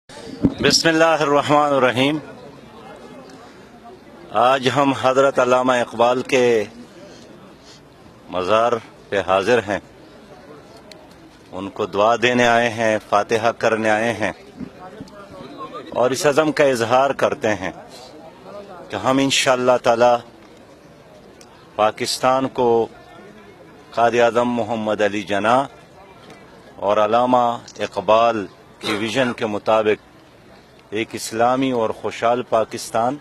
بسم اللہ الرحمن الرحیم۔ آج ہم حضرت علامہ اقبال کے مزار پہ حاضر ہیں، ان کو دعا دینے آئے ہیں، فاتحہ کرنے آئے ہیں اور اس عزم کا اظہار کرتے ہیں کہ ہم انشاءاللہ تعالی پاکستان کو قائد اعظم محمد علی جناح اور علامہ اقبال کی ویژن کے مطابق ایک اسلامی اور خوشحال پاکستان،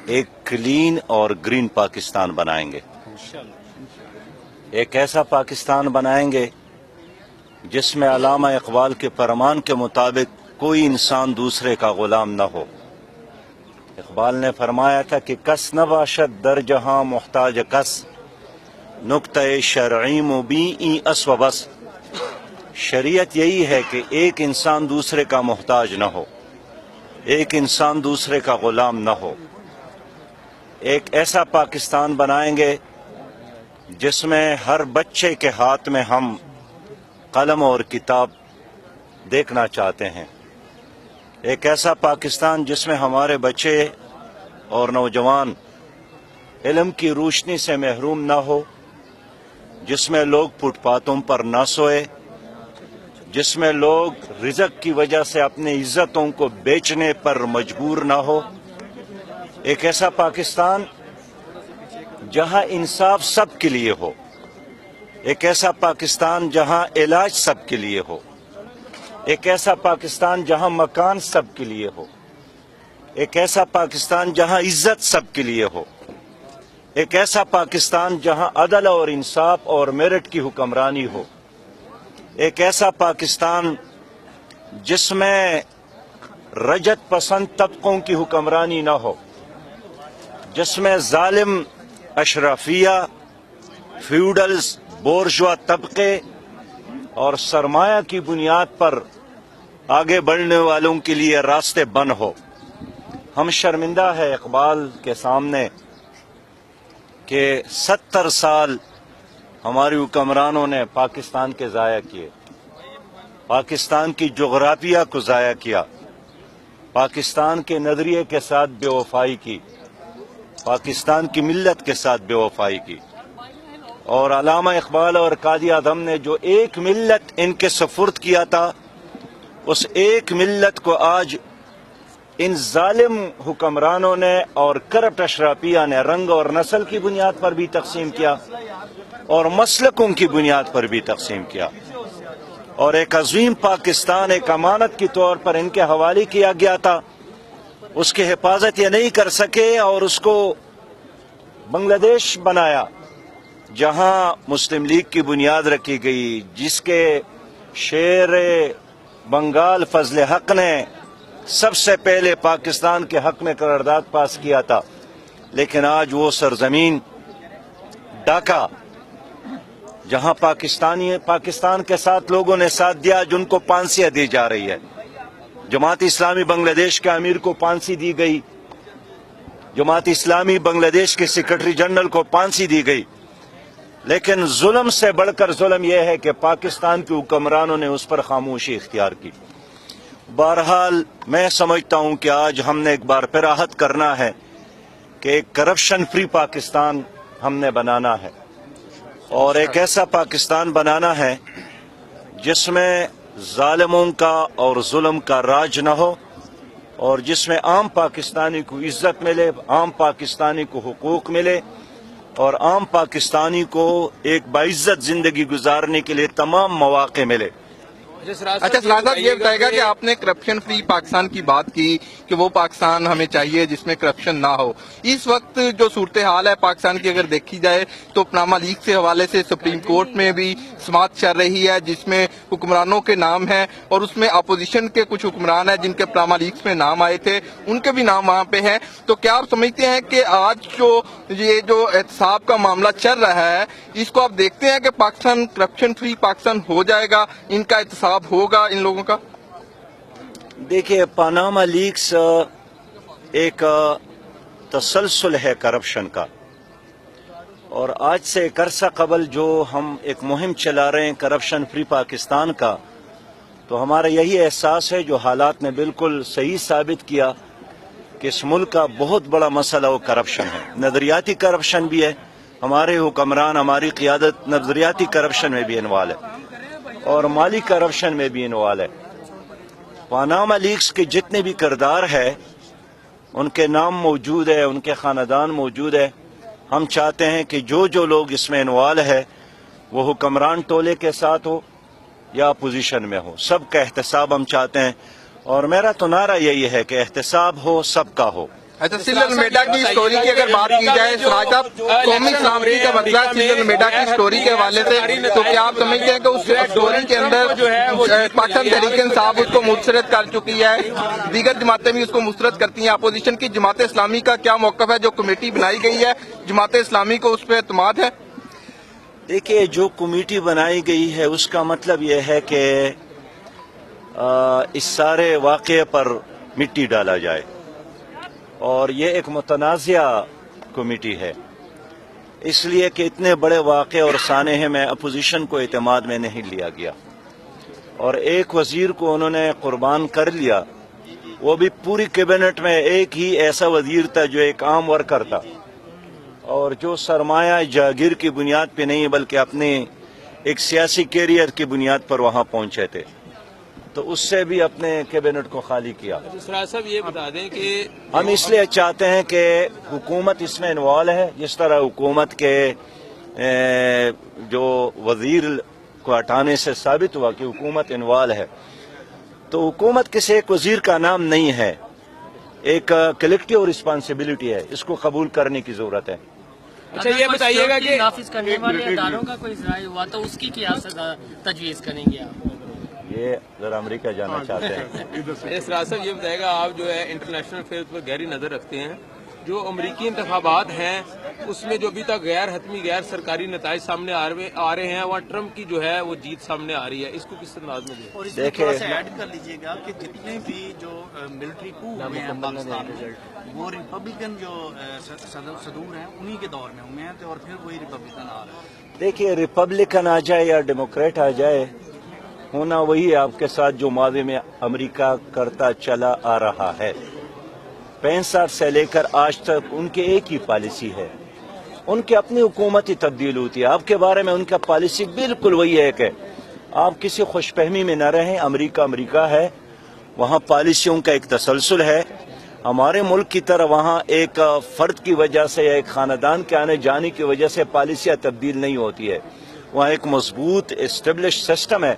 ایک کلین اور گرین پاکستان بنائیں گے۔ ایک ایسا پاکستان بنائیں گے جس میں علامہ اقبال کے فرمان کے مطابق کوئی انسان دوسرے کا غلام نہ ہو۔ اقبال نے فرمایا تھا کہ کس نہ باشد در جہاں محتاج کس، نکتہ شرعی مبی اس و بس۔ شریعت یہی ہے کہ ایک انسان دوسرے کا محتاج نہ ہو، ایک انسان دوسرے کا غلام نہ ہو۔ ایک ایسا پاکستان بنائیں گے جس میں ہر بچے کے ہاتھ میں ہم قلم اور کتاب دیکھنا چاہتے ہیں۔ ایک ایسا پاکستان جس میں ہمارے بچے اور نوجوان علم کی روشنی سے محروم نہ ہو، جس میں لوگ فٹ پاتھوں پر نہ سوئے، جس میں لوگ رزق کی وجہ سے اپنی عزتوں کو بیچنے پر مجبور نہ ہو۔ ایک ایسا پاکستان جہاں انصاف سب کے لیے ہو، ایک ایسا پاکستان جہاں علاج سب کے لیے ہو، ایک ایسا پاکستان جہاں مکان سب کے لیے ہو، ایک ایسا پاکستان جہاں عزت سب کے لیے ہو، ایک ایسا پاکستان جہاں عدل اور انصاف اور میرٹ کی حکمرانی ہو، ایک ایسا پاکستان جس میں رجت پسند طبقوں کی حکمرانی نہ ہو، جس میں ظالم اشرافیہ، فیوڈلز، بورژوا طبقے اور سرمایہ کی بنیاد پر آگے بڑھنے والوں کے لیے راستے بند ہو۔ ہم شرمندہ ہے اقبال کے سامنے کہ 70 سال ہماری حکمرانوں نے پاکستان کے ضائع کیے، پاکستان کی جغرافیہ کو ضائع کیا، پاکستان کے نظریے کے ساتھ بے وفائی کی، پاکستان کی ملت کے ساتھ بے وفائی کی۔ اور علامہ اقبال اور قائد اعظم نے جو ایک ملت ان کے سپرد کیا تھا، اس ایک ملت کو آج ان ظالم حکمرانوں نے اور کرپٹ اشرافیہ نے رنگ اور نسل کی بنیاد پر بھی تقسیم کیا اور مسلکوں کی بنیاد پر بھی تقسیم کیا، اور ایک عظیم پاکستان ایک امانت کے طور پر ان کے حوالے کیا گیا تھا۔ اس کی حفاظت یہ نہیں کر سکے اور اس کو بنگلہ دیش بنایا، جہاں مسلم لیگ کی بنیاد رکھی گئی، جس کے شیر بنگال فضل حق نے سب سے پہلے پاکستان کے حق میں قرارداد پاس کیا تھا۔ لیکن آج وہ سرزمین ڈھاکہ، جہاں پاکستان کے ساتھ لوگوں نے ساتھ دیا، جن کو پھانسیاں دی جا رہی ہے۔ جماعت اسلامی بنگلہ دیش کے امیر کو پھانسی دی گئی، جماعت اسلامی بنگلہ دیش کے سیکرٹری جنرل کو پھانسی دی گئی، لیکن ظلم سے بڑھ کر ظلم یہ ہے کہ پاکستان کے حکمرانوں نے اس پر خاموشی اختیار کی۔ بہرحال میں سمجھتا ہوں کہ آج ہم نے ایک بار پھر عہد کرنا ہے کہ ایک کرپشن فری پاکستان ہم نے بنانا ہے، اور ایک ایسا پاکستان بنانا ہے جس میں ظالموں کا اور ظلم کا راج نہ ہو، اور جس میں عام پاکستانی کو عزت ملے، عام پاکستانی کو حقوق ملے، اور عام پاکستانی کو ایک باعزت زندگی گزارنے کے لیے تمام مواقع ملے۔ اچھا سراج صاحب، یہ بتائے گا کہ آپ نے کرپشن فری پاکستان کی بات کی کہ وہ پاکستان ہمیں چاہیے جس میں کرپشن نہ ہو۔ اس وقت جو صورتحال ہے پاکستان کی اگر دیکھی جائے تو پاناما لیکس کے حوالے سے سپریم کورٹ میں بھی سماعت چل رہی ہے، جس میں حکمرانوں کے نام ہیں، اور اس میں اپوزیشن کے کچھ حکمران ہیں جن کے پاناما لیکس میں نام آئے تھے، ان کے بھی نام وہاں پہ ہیں۔ تو کیا آپ سمجھتے ہیں کہ آج یہ جو احتساب کا معاملہ چل رہا ہے، اس کو آپ دیکھتے ہیں کہ پاکستان کرپشن فری پاکستان ہو جائے گا، ان کا احتساب ہوگا ان لوگوں کا؟ دیکھیے، پاناما لیکس ایک تسلسل ہے کرپشن کا، اور آج سے ایک عرصہ قبل جو ہم ایک مہم چلا رہے ہیں کرپشن فری پاکستان کا، تو ہمارا یہی احساس ہے، جو حالات نے بالکل صحیح ثابت کیا کہ اس ملک کا بہت بڑا مسئلہ وہ کرپشن ہے، نظریاتی کرپشن بھی ہے، ہمارے حکمران، ہماری قیادت نظریاتی کرپشن میں بھی انوالو ہے اور مالی کرپشن میں بھی انوالو ہے۔ پاناما لیکس کے جتنے بھی کردار ہے ان کے نام موجود ہے، ان کے خاندان موجود ہے۔ ہم چاہتے ہیں کہ جو لوگ اس میں انوالو ہے وہ حکمران ٹولے کے ساتھ ہو یا اپوزیشن میں ہو، سب کا احتساب ہم چاہتے ہیں، اور میرا تو نعرہ یہی ہے کہ احتساب ہو، سب کا ہو۔ اچھا، سیل المیڈا کی اسٹوری کی اگر بات کی جائے سراج صاحب، قومی سلامتی کا مسئلہ سیل المیڈا کی اسٹوری کے حوالے سے، تو کیا آپ سمجھتے ہیں کہ اس اسٹوری کے اندر پاکستان تحریک انصاف اس کو مسترد کر چکی ہے، دیگر جماعتیں بھی اس کو مسترد کرتی ہیں، اپوزیشن کی جماعت اسلامی کا کیا موقف ہے؟ جو کمیٹی بنائی گئی ہے جماعت اسلامی کو اس پہ اعتماد ہے؟ دیکھیے، جو کمیٹی بنائی گئی ہے اس کا مطلب یہ ہے کہ اس سارے واقعے پر مٹی ڈالا جائے، اور یہ ایک متنازعہ کمیٹی ہے، اس لیے کہ اتنے بڑے واقعے اور سانحے میں اپوزیشن کو اعتماد میں نہیں لیا گیا، اور ایک وزیر کو انہوں نے قربان کر لیا، وہ بھی پوری کیبنٹ میں ایک ہی ایسا وزیر تھا جو ایک عام ورکر تھا، اور جو سرمایہ جاگیر کی بنیاد پہ نہیں بلکہ اپنے ایک سیاسی کیریئر کی بنیاد پر وہاں پہنچے تھے، تو اس سے بھی اپنے کیبنٹ کو خالی کیا۔ سراج صاحب یہ بتا دیں کہ ہم اس لیے چاہتے ہیں کہ حکومت اس میں انوالو ہے، جس طرح حکومت کے جو وزیر کو ہٹانے سے ثابت ہوا کہ حکومت انوالو ہے، تو حکومت کسی ایک وزیر کا نام نہیں ہے، ایک کلیکٹیو رسپانسبلٹی ہے، اس کو قبول کرنے کی ضرورت ہے۔ اچھا، یہ بتائیے گا کہ نافذ کرنے والے اداروں کا کوئی ذرائع ہوا تو اس کی کیا سزا تجویز کریں گے آپ؟ یہ ذرا امریکہ جانا چاہتے ہیں۔ سراج صاحب یہ بتائے گا، آپ جو ہے انٹرنیشنل افیئرز پر گہری نظر رکھتے ہیں، جو امریکی انتخابات ہیں اس میں جو ابھی تک غیر حتمی غیر سرکاری نتائج سامنے آ رہے ہیں، وہاں ٹرمپ کی جو ہے وہ جیت سامنے آ رہی ہے، اس کو کس انداز میں اور اس میں تھوڑا سا ایڈ کر لیجئے گا کہ جتنے بھی جو ملٹری کو ہوئے ہیں پاکستان میں، وہ ریپبلکن جو صدور ہیں انہی کے دور میں ہوئے ہیں، اور پھر وہی ریپبلکن آ رہے ہیں۔ دیکھیے، ریپبلکن آ جائے یا ڈیموکریٹ آ جائے، ہونا وہی ہے آپ کے ساتھ جو ماضی میں امریکہ کرتا چلا آ رہا ہے۔ 65 سے لے کر آج تک ان کی ایک ہی پالیسی ہے، ان کی اپنی حکومت ہی تبدیل ہوتی ہے، آپ کے بارے میں ان کا پالیسی بالکل وہی ہے کہ آپ کسی خوش فہمی میں نہ رہیں، امریکہ ہے، وہاں پالیسیوں کا ایک تسلسل ہے۔ ہمارے ملک کی طرح وہاں ایک فرد کی وجہ سے یا ایک خاندان کے آنے جانے کی وجہ سے پالیسیاں تبدیل نہیں ہوتی ہے، وہاں ایک مضبوط اسٹیبلش سسٹم ہے،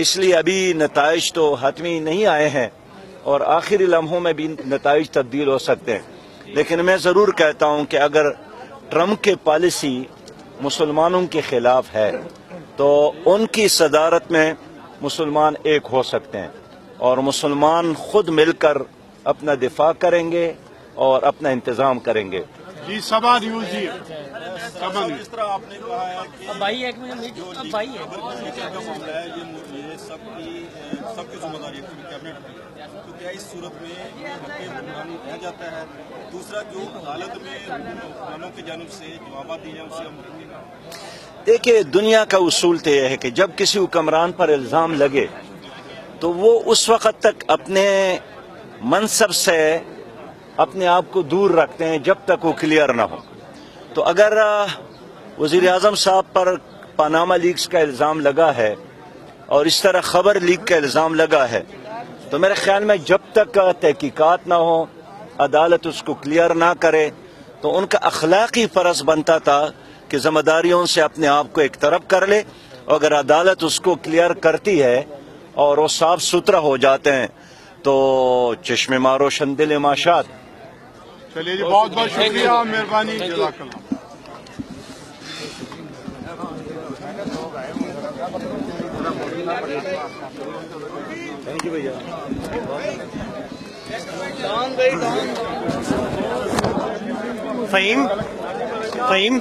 اس لیے ابھی نتائج تو حتمی نہیں آئے ہیں اور آخری لمحوں میں بھی نتائج تبدیل ہو سکتے ہیں، لیکن میں ضرور کہتا ہوں کہ اگر ٹرمپ کی پالیسی مسلمانوں کے خلاف ہے تو ان کی صدارت میں مسلمان ایک ہو سکتے ہیں، اور مسلمان خود مل کر اپنا دفاع کریں گے اور اپنا انتظام کریں گے۔ جی سبا نیوز جی، جس طرح آپ نے کہا ہے کہ بھائی ایک منٹ جو اب بھائی ہے لیکن کا معاملہ ہے، یہ سب کی ذمہ داری ہے کیبنٹ کی، تو کیا اس صورت میں حکمران رہ جاتا ہے؟ دوسرا، جو عدالت میں حکمرانوں کی جانب سے جوابات دیے جائیں اسے ہم دیکھیں گے۔ دیکھیے، دنیا کا اصول تو یہ ہے کہ جب کسی حکمران پر الزام لگے تو وہ اس وقت تک اپنے منصب سے اپنے آپ کو دور رکھتے ہیں جب تک وہ کلیئر نہ ہو۔ تو اگر وزیر اعظم صاحب پر پاناما لیکس کا الزام لگا ہے اور اس طرح خبر لیک کا الزام لگا ہے، تو میرے خیال میں جب تک تحقیقات نہ ہو، عدالت اس کو کلیئر نہ کرے، تو ان کا اخلاقی فرض بنتا تھا کہ ذمہ داریوں سے اپنے آپ کو ایک طرف کر لے، اور اگر عدالت اس کو کلیئر کرتی ہے اور وہ صاف ستھرا ہو جاتے ہیں تو چشم ما روشن دل ما شاد۔ چلیے جی، بہت بہت شکریہ، مہربانی، جزاک اللہ۔ تھینک یو بھیا۔ فہیم